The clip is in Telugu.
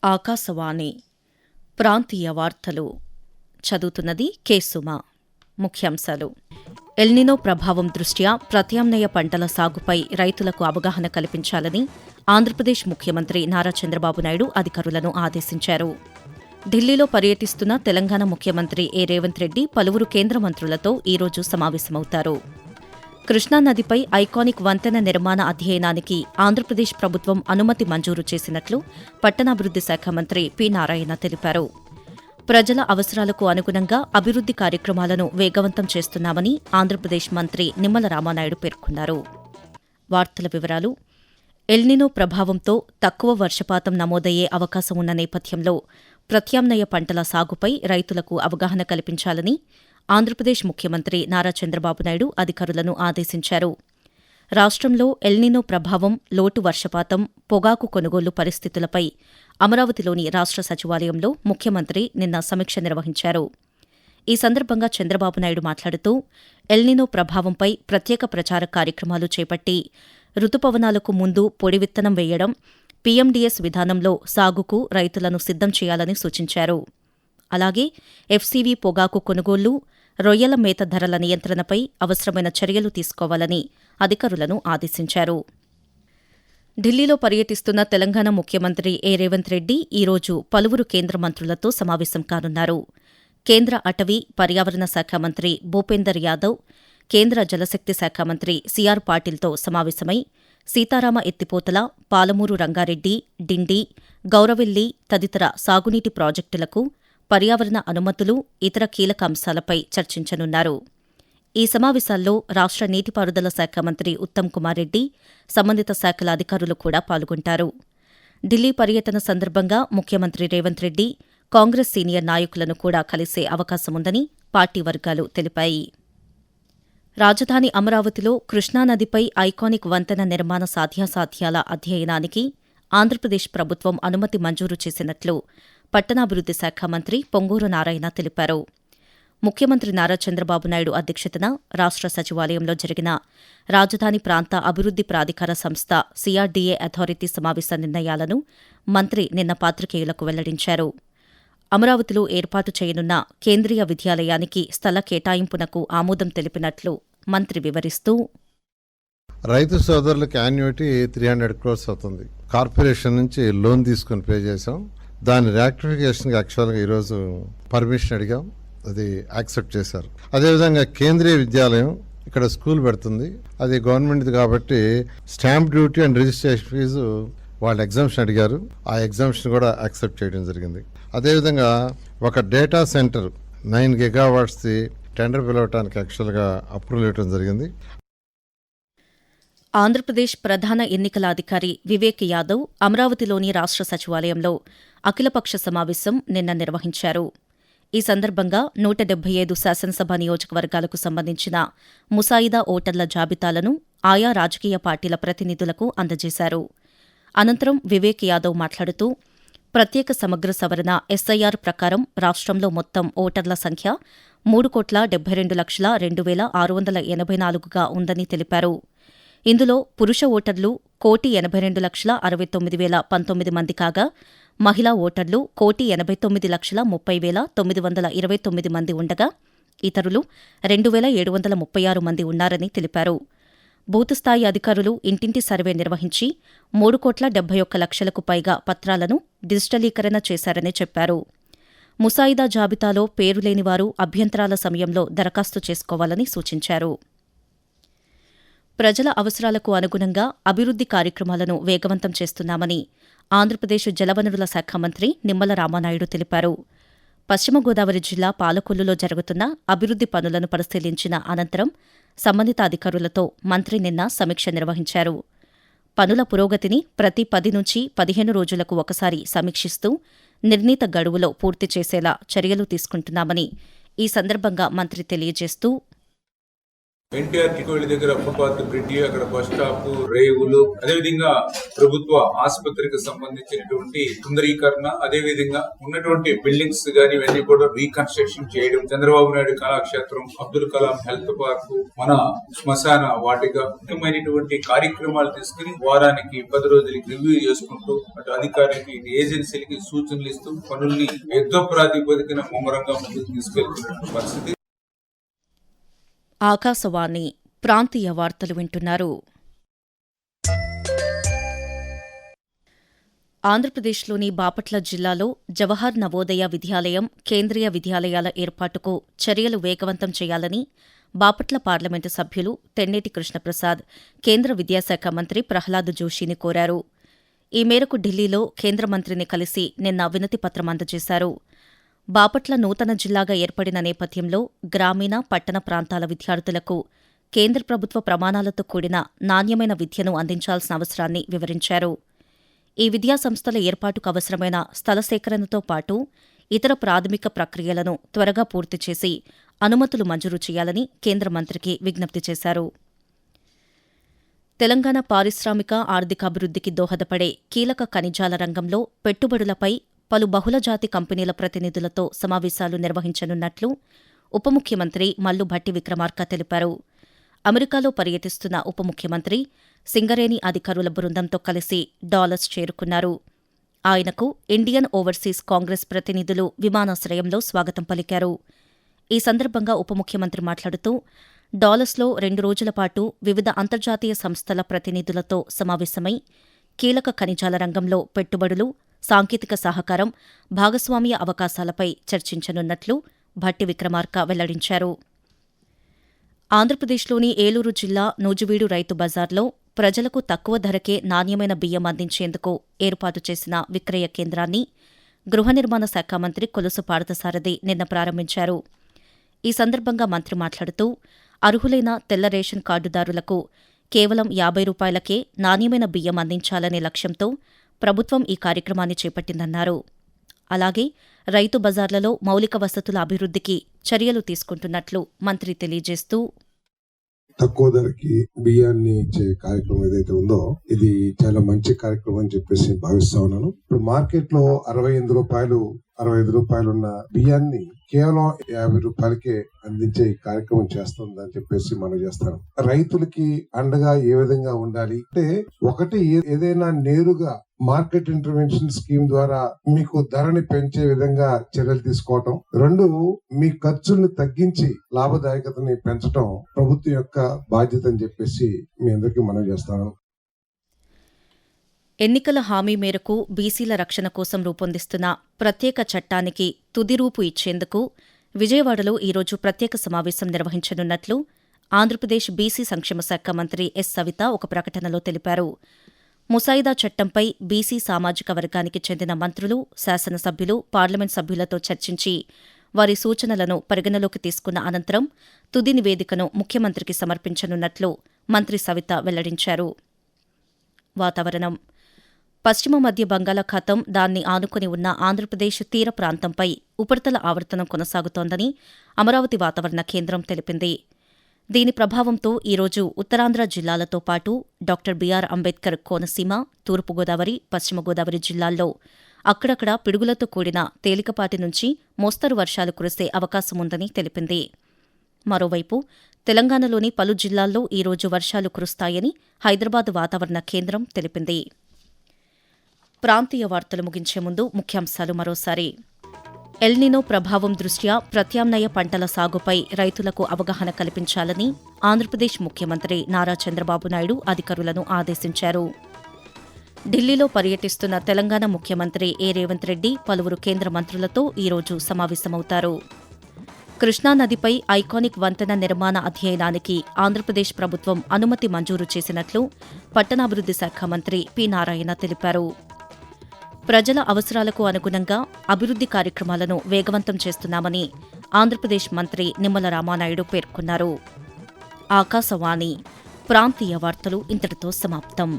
ఆకాశవాణి ప్రాంతీయ వార్తలు చదువుతున్నది కె సుమ. ముఖ్యాంశాలు: ఎల్నినో ప్రభావం దృష్ట్యా ప్రత్యామ్నాయ పంటల సాగుపై రైతులకు అవగాహన కల్పించాలని ఆంధ్రప్రదేశ్ ముఖ్యమంత్రి నారా చంద్రబాబు నాయుడు అధికారులను ఆదేశించారు. ఢిల్లీలో పర్యటిస్తున్న తెలంగాణ ముఖ్యమంత్రి రేవంత్ రెడ్డి పలువురు కేంద్ర మంత్రులతో ఈరోజు సమావేశమవుతారు. కృష్ణానదిపై ఐకానిక్ వంతెన నిర్మాణ అధ్యయనానికి ఆంధ్రప్రదేశ్ ప్రభుత్వం అనుమతి మంజూరు చేసినట్లు పట్టణాభివృద్ది శాఖ మంత్రి పి. నారాయణ తెలిపారు. ప్రజల అవసరాలకు అనుగుణంగా అభివృద్ది కార్యక్రమాలను వేగవంతం చేస్తున్నామని ఆంధ్రప్రదేశ్ మంత్రి నిమ్మల రామానాయుడు పేర్కొన్నారు. వార్తల వివరాలు: ఎల్నినో ప్రభావంతో తక్కువ వర్షపాతం నమోదయ్యే అవకాశం ఉన్న నేపథ్యంలో ప్రత్యామ్నాయ పంటల సాగుపై రైతులకు అవగాహన కల్పించాలని ఆంధ్రప్రదేశ్ ముఖ్యమంత్రి నారా చంద్రబాబు నాయుడు అధికారులను ఆదేశించారు. రాష్ట్రంలో ఎల్నినో ప్రభావం, లోటు వర్షపాతం, పొగాకు కొనుగోలు పరిస్థితులపై అమరావతిలోని రాష్ట్ర సచివాలయంలో ముఖ్యమంత్రి నిన్న సమీక్ష నిర్వహించారు. ఈ సందర్భంగా చంద్రబాబు నాయుడు మాట్లాడుతూ ఎల్నినో ప్రభావంపై ప్రత్యేక ప్రచార కార్యక్రమాలు చేపట్టి రుతుపవనాలకు ముందు పొడి విత్తనం వేయడం, పీఎండీఎస్ విధానంలో సాగుకు రైతులను సిద్దం చేయాలని సూచించారు. అలాగే ఎఫ్సీవీ పొగాకు కొనుగోళ్లు, రొయ్యల మేత ధరల నియంత్రణపై అవసరమైన చర్యలు తీసుకోవాలని అధికారులను ఆదేశించారు. ఢిల్లీలో పర్యటిస్తున్న తెలంగాణ ముఖ్యమంత్రి రేవంత్ రెడ్డి ఈరోజు పలువురు కేంద్ర మంత్రులతో సమావేశం కానున్నారు. కేంద్ర అటవీ, పర్యావరణ శాఖ మంత్రి భూపేందర్ యాదవ్, కేంద్ర జలశక్తి శాఖ మంత్రి సిఆర్ పాటిల్తో సమావేశమై సీతారామ ఎత్తిపోతల, పాలమూరు రంగారెడ్డి, డిండి, గౌరవెల్లి తదితర సాగునీటి ప్రాజెక్టులకు పర్యావరణ అనుమతులు, ఇతర కీలక అంశాలపై చర్చించనున్నారు. ఈ సమావేశాల్లో రాష్ట్ర నీటిపారుదల శాఖ మంత్రి ఉత్తమ్ కుమార్ రెడ్డి, సంబంధిత శాఖల అధికారులు కూడా పాల్గొంటారు. ఢిల్లీ పర్యటన సందర్భంగా ముఖ్యమంత్రి రేవంత్ రెడ్డి కాంగ్రెస్ సీనియర్ నాయకులను కూడా కలిసే అవకాశముందని పార్టీ వర్గాలు తెలిపాయి. రాజధాని అమరావతిలో కృష్ణానదిపై ఐకానిక్ వంతెన నిర్మాణ సాధ్యాసాధ్యాల అధ్యయనానికి ఆంధ్రప్రదేశ్ ప్రభుత్వం అనుమతి మంజూరు చేసినట్లు పట్టణాభివృద్ది శాఖ మంత్రి పొంగూరు నారాయణ తెలిపారు. ముఖ్యమంత్రి నారా చంద్రబాబు నాయుడు అధ్యక్షతన రాష్ట్ర సచివాలయంలో జరిగిన రాజధాని ప్రాంత అభివృద్ది ప్రాధికార సంస్థ సిఆర్డీఏ అథారిటీ సమావేశ నిర్ణయాలను మంత్రి నిన్న పాత్రికేయులకు వెల్లడించారు. అమరావతిలో ఏర్పాటు చేయనున్న కేంద్రీయ విద్యాలయానికి స్థల కేటాయింపునకు ఆమోదం తెలిపినట్లు మంత్రి వివరిస్తూ, రైతు సోదరులకు యాన్యుటీ 300 crores అవుతుంది. కార్పొరేషన్ నుంచి లోన్ తీసుకుని పే చేశాం. దాని రియాక్టిఫికేషన్కి యాక్చువల్గా ఈరోజు పర్మిషన్ అడిగాం, అది యాక్సెప్ట్ చేశారు. అదేవిధంగా కేంద్రీయ విద్యాలయం ఇక్కడ స్కూల్ పెడుతుంది, అది గవర్నమెంట్ది కాబట్టి stamp duty and registration fee వాళ్ళు ఎగ్జామ్షన్ అడిగారు, ఆ ఎగ్జామ్షన్ కూడా యాక్సెప్ట్ చేయడం జరిగింది. అదేవిధంగా ఒక డేటా సెంటర్ 9 GW టెండర్ పిలవటానికి యాక్చువల్గా అప్రూవల్ ఇవ్వడం జరిగింది. ఆంధ్రప్రదేశ్ ప్రధాన ఎన్నికల అధికారి వివేక్ యాదవ్ అమరావతిలోని రాష్ట్ర సచివాలయంలో అఖిలపక్ష సమావేశం నిన్న నిర్వహించారు. ఈ సందర్భంగా 175 శాసనసభ నియోజకవర్గాలకు సంబంధించిన ముసాయిదా ఓటర్ల జాబితాలను ఆయా రాజకీయ పార్టీల ప్రతినిధులకు అందజేశారు. అనంతరం వివేక్ యాదవ్ మాట్లాడుతూ ప్రత్యేక సమగ్ర సవరణ ఎస్ఐఆర్ ప్రకారం రాష్ట్రంలో మొత్తం ఓటర్ల సంఖ్య 3,72,02,684గా ఉందని తెలిపారు. ఇందులో పురుష ఓటర్లు 1,82,69,019 మంది కాగా, మహిళా ఓటర్లు 1,89,30,929 మంది ఉండగా, ఇతరులు 2,736 మంది ఉన్నారని తెలిపారు. బూత్ స్థాయి అధికారులు ఇంటింటి సర్వే నిర్వహించి 3,71,00,000కు పైగా పత్రాలను డిజిటలీకరణ చేశారని చెప్పారు. ముసాయిదా జాబితాలో పేరు లేనివారు అభ్యంతరాల సమయంలో దరఖాస్తు చేసుకోవాలని సూచించారు. ప్రజల అవసరాలకు అనుగుణంగా అభివృద్ది కార్యక్రమాలను వేగవంతం చేస్తున్నామని ఆంధ్రప్రదేశ్ జలవనరుల శాఖ మంత్రి నిమ్మల రామానాయుడు తెలిపారు. పశ్చిమ గోదావరి జిల్లా పాలకొల్లులో జరుగుతున్న అభివృద్ది పనులను పరిశీలించిన అనంతరం సంబంధిత అధికారులతో మంత్రి నిన్న సమీక్ష నిర్వహించారు. పనుల పురోగతిని ప్రతి 10 నుంచి 15 రోజులకు ఒకసారి సమీక్షిస్తూ నిర్ణీత గడువులో పూర్తి చేసేలా చర్యలు తీసుకుంటున్నామని ఈ సందర్భంగా మంత్రి తెలియజేస్తూ, ఎన్టీఆర్ టికోళ్ళ దగ్గర ఫుట్పాత్ బ్రిడ్జి, అక్కడ బస్ స్టాప్, రేవులు, అదేవిధంగా ప్రభుత్వ ఆసుపత్రికి సంబంధించినటువంటి సుందరీకరణ, అదేవిధంగా ఉన్నటువంటి బిల్డింగ్స్ గాని ఇవన్నీ కూడా రీకన్స్ట్రక్షన్ చేయడం, చంద్రబాబు నాయుడు కళాక్షేత్రం, అబ్దుల్ కలాం హెల్త్ పార్క్, మన శ్మశాన వాటిక, ముఖ్యమైనటువంటి కార్యక్రమాలు తీసుకుని వారానికి 10 రోజులకి రివ్యూ చేసుకుంటూ అటు అధికారికి, ఏజెన్సీలకి సూచనలు ఇస్తూ పనుల్ని యుద్ధ ప్రాతిపదికన ముమ్మరంగా ముందుకు తీసుకెళ్తున్న పరిస్థితి. ఆకాశవాణి ప్రాంతీయ వార్తలు వింటున్నారు. ఆంధ్రప్రదేశ్లోని బాపట్ల జిల్లాలో జవహర్ నవోదయ విద్యాలయం, కేంద్రీయ విద్యాలయాల ఏర్పాటుకు చర్యలు వేగవంతం చేయాలని బాపట్ల పార్లమెంటు సభ్యులు తెన్నేటి కృష్ణప్రసాద్ కేంద్ర విద్యాశాఖ మంత్రి ప్రహ్లాద్ జోషిని కోరారు. ఈ మేరకు ఢిల్లీలో కేంద్ర మంత్రిని కలిసి నిన్న వినతిపత్రం అందజేశారు. బాపట్ల నూతన జిల్లాగా ఏర్పడిన నేపథ్యంలో గ్రామీణ, పట్టణ ప్రాంతాల విద్యార్థులకు కేంద్ర ప్రభుత్వ ప్రమాణాలతో కూడిన నాణ్యమైన విద్యను అందించాల్సిన అవసరాన్ని వివరించారు. ఈ విద్యాసంస్థల ఏర్పాటుకు అవసరమైన స్థల సేకరణతో పాటు ఇతర ప్రాథమిక ప్రక్రియలను త్వరగా పూర్తి చేసి అనుమతులు మంజూరు చేయాలని కేంద్ర మంత్రికి విజ్ఞప్తి చేశారు. తెలంగాణ పారిశ్రామిక, ఆర్థికాభివృద్ధికి దోహదపడే కీలక ఖనిజాల రంగంలో పెట్టుబడులపై పలు బహుళజాతి కంపెనీల ప్రతినిధులతో సమావేశాలు నిర్వహించనున్నట్లు ఉప ముఖ్యమంత్రి మల్లు భట్టి విక్రమార్క తెలిపారు. అమెరికాలో పర్యటిస్తున్న ఉప ముఖ్యమంత్రి సింగరేణి అధికారుల బృందంతో కలిసి డాలస్ చేరుకున్నారు. ఆయనకు ఇండియన్ ఓవర్సీస్ కాంగ్రెస్ ప్రతినిధులు విమానాశ్రయంలో స్వాగతం పలికారు. ఈ సందర్భంగా ఉప ముఖ్యమంత్రి మాట్లాడుతూ డాలస్లో 2 రోజుల పాటు వివిధ అంతర్జాతీయ సంస్థల ప్రతినిధులతో సమావేశమై కీలక ఖనిజాల రంగంలో పెట్టుబడులు, సాంకేతిక సహకారం, భాగస్వామ్య అవకాశాలపై చర్చించనున్నట్లు భట్టి విక్రమార్క వెల్లడించారు. ఆంధ్రప్రదేశ్లోని ఏలూరు జిల్లా నూజివీడు రైతు బజార్లో ప్రజలకు తక్కువ ధరకే నాణ్యమైన బియ్యం అందించేందుకు ఏర్పాటు చేసిన విక్రయ కేంద్రాన్ని గృహ నిర్మాణ శాఖ మంత్రి కొలుసు పార్థసారథి నిన్న ప్రారంభించారు. ఈ సందర్భంగా మంత్రి మాట్లాడుతూ అర్హులైన తెల్ల రేషన్ కార్డుదారులకు కేవలం 50 రూపాయలకే నాణ్యమైన బియ్యం అందించాలనే లక్ష్యంతో ప్రభుత్వం ఈ కార్యక్రమాన్ని చేపట్టిందన్నారు. అలాగే రైతు బజార్లలో మౌలిక వసతుల అభివృద్ధికి చర్యలు తీసుకుంటున్నట్లు మంత్రి తెలియజేస్తూ తక్కువ ధరకి బియ్యాన్ని ఇచ్చే కార్యక్రమం ఏదైతే ఉందో ఇది చాలా మంచి కార్యక్రమం అని చెప్పేసి భావిస్తా ఉన్నాను. ఇప్పుడు మార్కెట్ లో 68 రూపాయలు 65 రూపాయలు ఉన్న బియ్యాన్ని కేవలం 50 రూపాయలకే అందించే కార్యక్రమం చేస్తుందని చెప్పేసి మనం చేస్తాం. రైతులకి అండగా ఏ విధంగా ఉండాలి అంటే, ఒకటి ఏదైనా నేరుగా మార్కెట్ ఇంటర్వెన్షన్ స్కీమ్ ద్వారా మీకు ధరని పెంచే విధంగా చర్యలు తీసుకోవటం, 2 మీ ఖర్చుల్ని తగ్గించి లాభదాయకతని పెంచడం ప్రభుత్వం యొక్క బాధ్యత అని చెప్పేసి మీ అందరికీ మనం చేస్తాను. ఎన్నికల హామీ మేరకు బీసీల రక్షణ కోసం రూపొందిస్తున్న ప్రత్యేక చట్టానికి తుది రూపు ఇచ్చేందుకు విజయవాడలో ఈరోజు ప్రత్యేక సమావేశం నిర్వహించనున్నట్లు ఆంధ్రప్రదేశ్ బీసీ సంక్షేమ శాఖ మంత్రి ఎస్ సవిత ఒక ప్రకటనలో తెలిపారు. ముసాయిదా చట్టంపై బీసీ సామాజిక వర్గానికి చెందిన మంత్రులు, శాసనసభ్యులు, పార్లమెంట్ సభ్యులతో చర్చించి వారి సూచనలను పరిగణలోకి తీసుకున్న అనంతరం తుది నివేదికను ముఖ్యమంత్రికి సమర్పించనున్నట్లు మంత్రి సవిత వెల్లడించారు. వాతావరణం. పశ్చిమ మధ్య బంగాళాఖాతం, దాన్ని ఆనుకుని ఉన్న ఆంధ్రప్రదేశ్ తీర ప్రాంతంపై ఉపరితల ఆవర్తనం కొనసాగుతోందని అమరావతి వాతావరణ కేంద్రం తెలిపింది. దీని ప్రభావంతో ఈరోజు ఉత్తరాంధ్ర జిల్లాలతో పాటు డాక్టర్ బీఆర్ అంబేద్కర్ కోనసీమ, తూర్పుగోదావరి, పశ్చిమ గోదావరి జిల్లాల్లో అక్కడక్కడ పిడుగులతో కూడిన తేలికపాటి నుంచి మోస్తరు వర్షాలు కురిసే అవకాశముందని తెలిపింది. మరోవైపు తెలంగాణలోని పలు జిల్లాల్లో ఈరోజు వర్షాలు కురుస్తాయని హైదరాబాద్ వాతావరణ కేంద్రం తెలిపింది. ప్రాంతీయ వార్తలు ముగించే ముందు ముఖ్యాంశాలు మరోసారి. ఎల్నినో ప్రభావం దృష్ట్యా ప్రత్యామ్నాయ పంటల సాగుపై రైతులకు అవగాహన కల్పించాలని ఆంధ్రప్రదేశ్ ముఖ్యమంత్రి నారా చంద్రబాబు నాయుడు అధికారులను ఆదేశించారు. ఢిల్లీలో పర్యటిస్తున్న తెలంగాణ ముఖ్యమంత్రి ఏ రేవంత్ రెడ్డి పలువురు కేంద్ర మంత్రులతో ఈరోజు సమావేశమవుతారు. కృష్ణానదిపై ఐకానిక్ వంతెన నిర్మాణ అధ్యయనానికి ఆంధ్రప్రదేశ్ ప్రభుత్వం అనుమతి మంజూరు చేసినట్లు పట్టణాభివృద్ది శాఖ మంత్రి పి. నారాయణ తెలిపారు. ప్రజల అవసరాలకు అనుగుణంగా అభివృద్ది కార్యక్రమాలను వేగవంతం చేస్తున్నామని ఆంధ్రప్రదేశ్ మంత్రి నిమ్మల రామానాయుడు పేర్కొన్నారు. ఆకాశవాణి ప్రాంతీయ వార్తలు ఇంతటితో సమాప్తం.